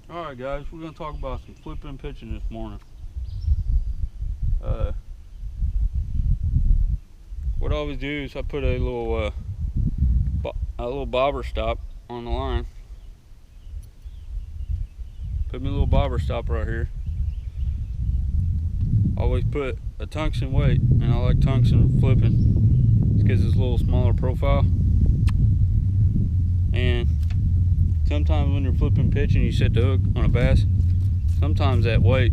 Alright guys, we're going to talk about some flipping and pitching this morning. What I always do is I put a little bobber stop on the line. Put me a little bobber stop right here. Always put a tungsten weight, and I like tungsten flipping because it's a little smaller profile. And sometimes when you're flipping pitching, you set the hook on a bass. Sometimes that weight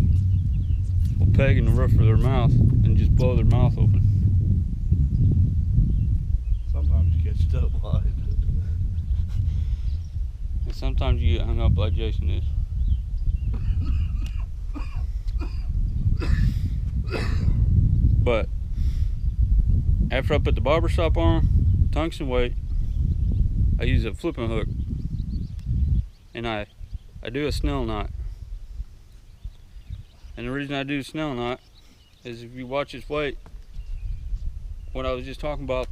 will peg in the roof of their mouth and just blow their mouth open. Sometimes you get stuck wide. And sometimes you get hung up like Jason is. But after I put the bobber stop on, tungsten weight, I use a flipping hook, and I do a snell knot. And the reason I do a snell knot is if you watch this weight, what I was just talking about,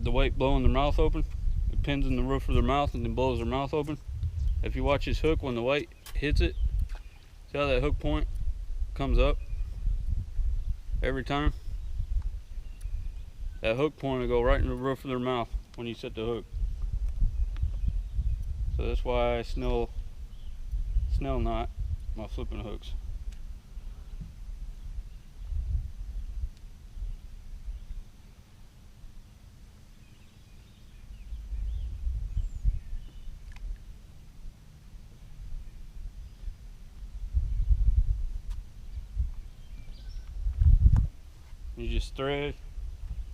the weight blowing their mouth open, it pins in the roof of their mouth and then blows their mouth open. If you watch this hook, when the weight hits it, see how that hook point comes up every time? That hook point will go right in the roof of their mouth when you set the hook. So that's why I snell knot my flipping hooks. You just thread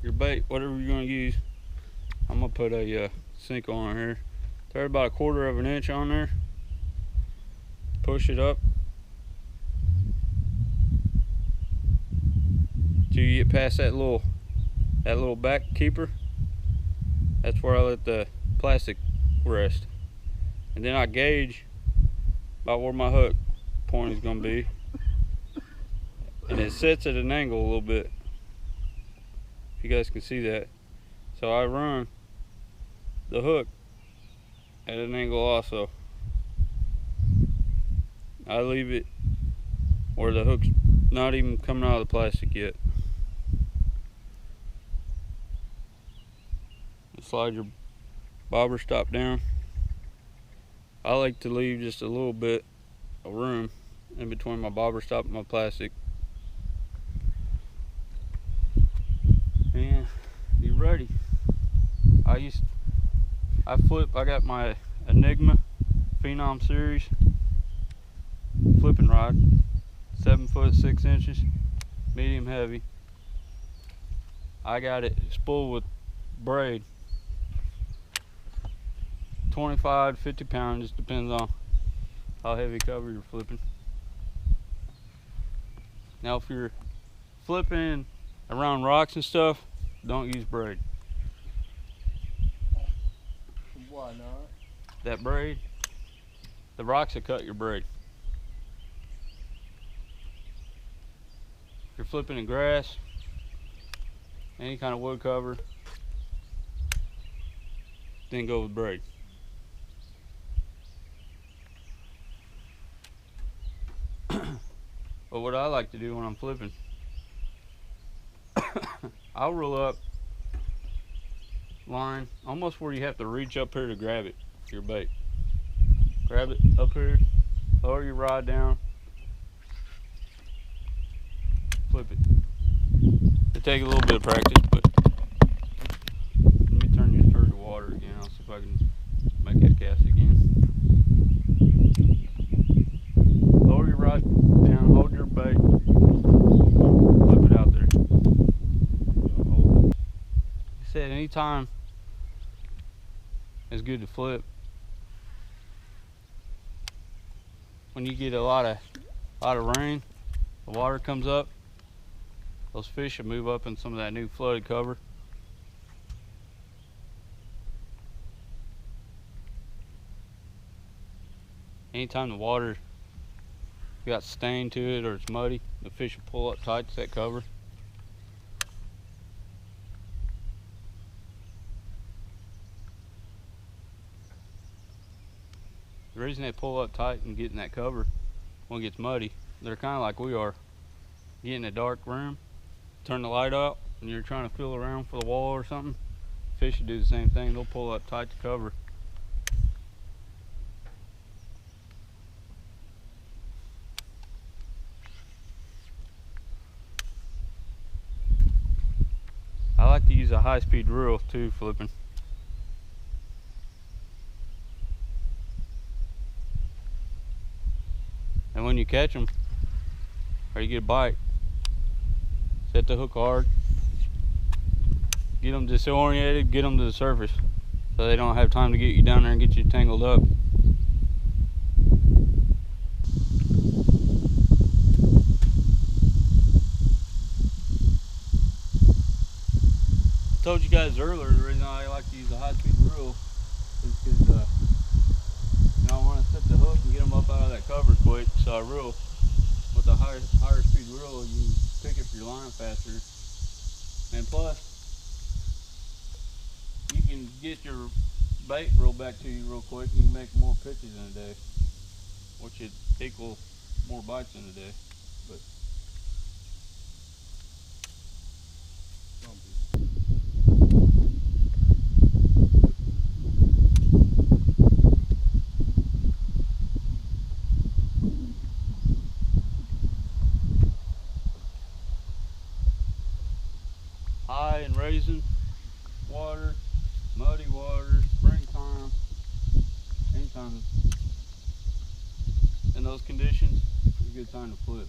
your bait, whatever you're going to use. I'm going to put a sink on here. Thread about 1/4 of an inch on there. Push it up till you get past that little back keeper. That's where I let the plastic rest. And then I gauge about where my hook point is going to be. And it sits at an angle a little bit. If you guys can see that. So I run the hook at an angle also. I leave it where the hook's not even coming out of the plastic yet. Slide your bobber stop down. I like to leave just a little bit of room in between my bobber stop and my plastic. And you're ready. I got my Enigma Phenom Series flipping rod, 7 foot 6 inches, medium heavy. I got it spooled with braid, 25 to 50 pounds, just depends on how heavy cover you're flipping. Now if you're flipping around rocks and stuff, don't use braid. Why not? That braid, the rocks will cut your braid. If you're flipping in grass, any kind of wood cover, then go with braid. But what I like to do when I'm flipping, I'll roll up line almost where you have to reach up here to grab it, your bait. Grab it up here, lower your rod down, flip it. It'll take a little bit of practice, but let me turn this turd to water again. I'll see if I can make that cast again. Lower your rod down, hold your bait, flip it out there. Like I said, anytime it's good to flip. When you get a lot of rain, the water comes up, those fish will move up in some of that new flooded cover. Anytime the water got stain to it or it's muddy, the fish will pull up tight to that cover. The reason they pull up tight and get in that cover when it gets muddy, they're kind of like we are. Get in a dark room, turn the light out, and you're trying to feel around for the wall or something. Fish should do the same thing. They'll pull up tight to cover. I like to use a high-speed reel too, flipping. And when you catch them, or you get a bite, set the hook hard, get them disoriented, get them to the surface so they don't have time to get you down there and get you tangled up. I told you guys earlier the reason I like to use a high-speed reel is because I want to set the hook and get them up out of that cover quick. So I reel with a higher speed reel, you can pick up your line faster, and plus you can get your bait reeled back to you real quick. You can make more pitches in a day, which should equal more bites in a day. But high and raising water, muddy water, springtime, anytime in those conditions, it's a good time to flip.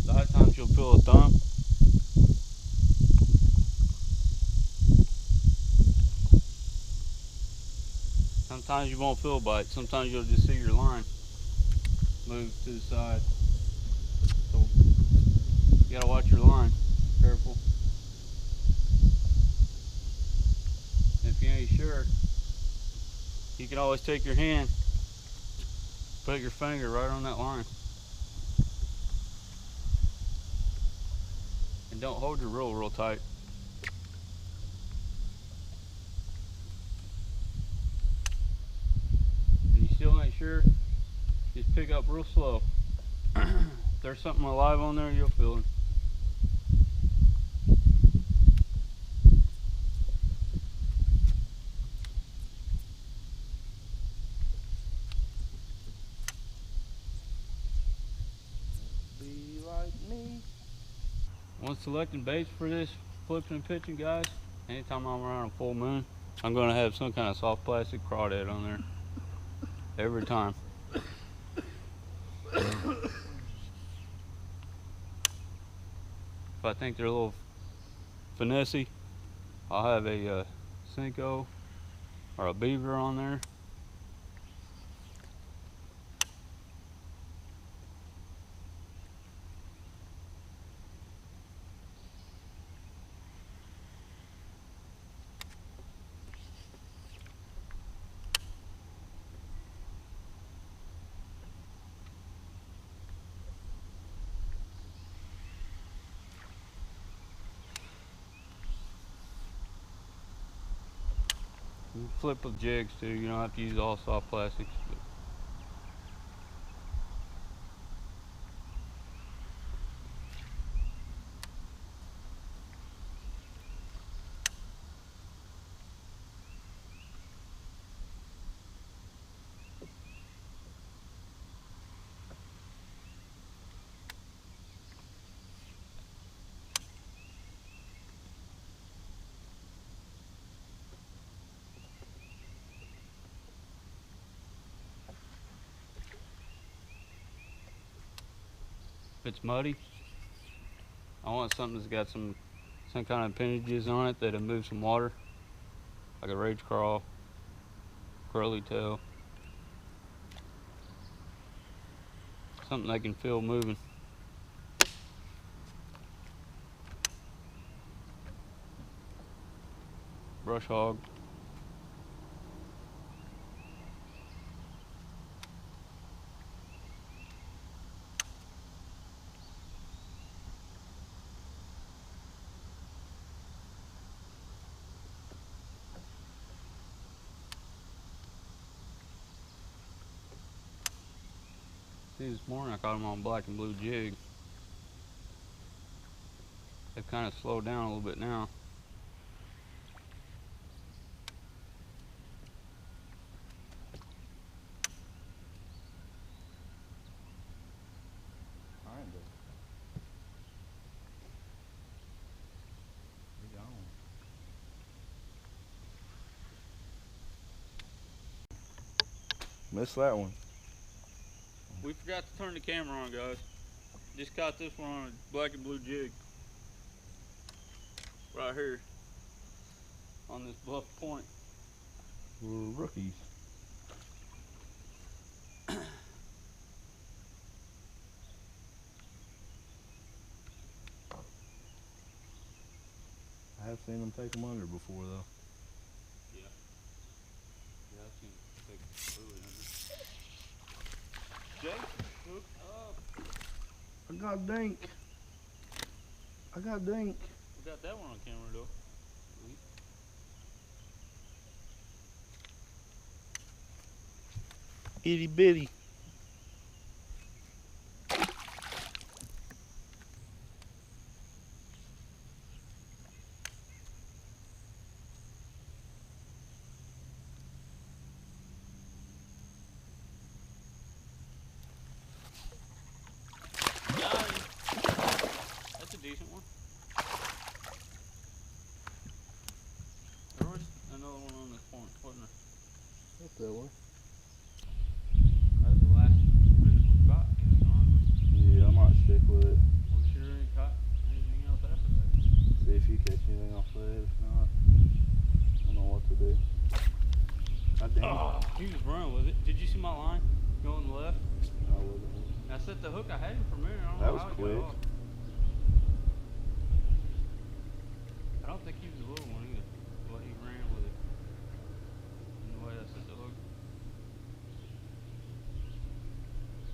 A lot of times you'll feel a thump. Sometimes you won't feel a bite. Sometimes you'll just see your line move to the side. So you gotta watch your line. Careful. And if you ain't sure, you can always take your hand, put your finger right on that line. And don't hold your reel real tight. And you still ain't sure, just pick up real slow. If there's something alive on there, you'll feel it. Be like me. When selecting baits for this flipping and pitching, guys, anytime I'm around a full moon, I'm going to have some kind of soft plastic crawdad on there. Every time. If I think they're a little finessey, I'll have a Cinco or a beaver on there. You can flip with jigs too, you don't have to use all soft plastics. But if it's muddy, I want something that's got some kind of appendages on it that'll move some water, like a rage crawl, curly tail, something they can feel moving. Brush hog. See, this morning I caught him on black and blue jig. They've kind of slowed down a little bit now. Kinda. They gone. Missed that one. We forgot to turn the camera on, guys. Just caught this one on a black and blue jig. Right here. On this bluff point. We're rookies. I have seen them take them under before, though. Yeah. Yeah, I've seen it take fluid under. Jake, hook up. I got dink. I got dink. We got that one on camera though. Itty bitty. That's a decent one. There was another one on this point, wasn't there? That's that one. That was the last physical caught getting on. Yeah, I might stick with it. We sure ain't caught anything else after that. See if you catch anything off that. If not, I don't know what to do. I dang. Oh, he was running with it. Did you see my line going left? I wasn't. I set the hook. I had him for a minute. I don't That know was how it quick. got off. I don't think he was a little one either. But he ran with it. And the way I set the hook.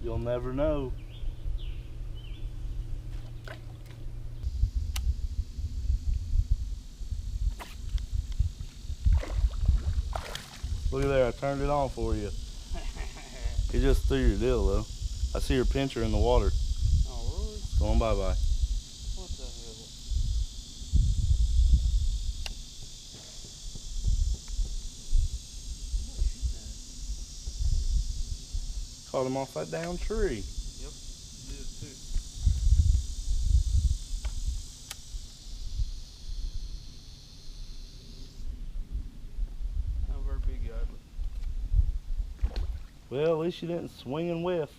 You'll never know. Look at there, I turned it on for you. It just threw your deal though. I see your pincher in the water. Oh, really? Going bye-bye. What the hell? Caught him off that down tree. Yep, it is too. Not a very big guy, but Well, at least you didn't swing and whiff.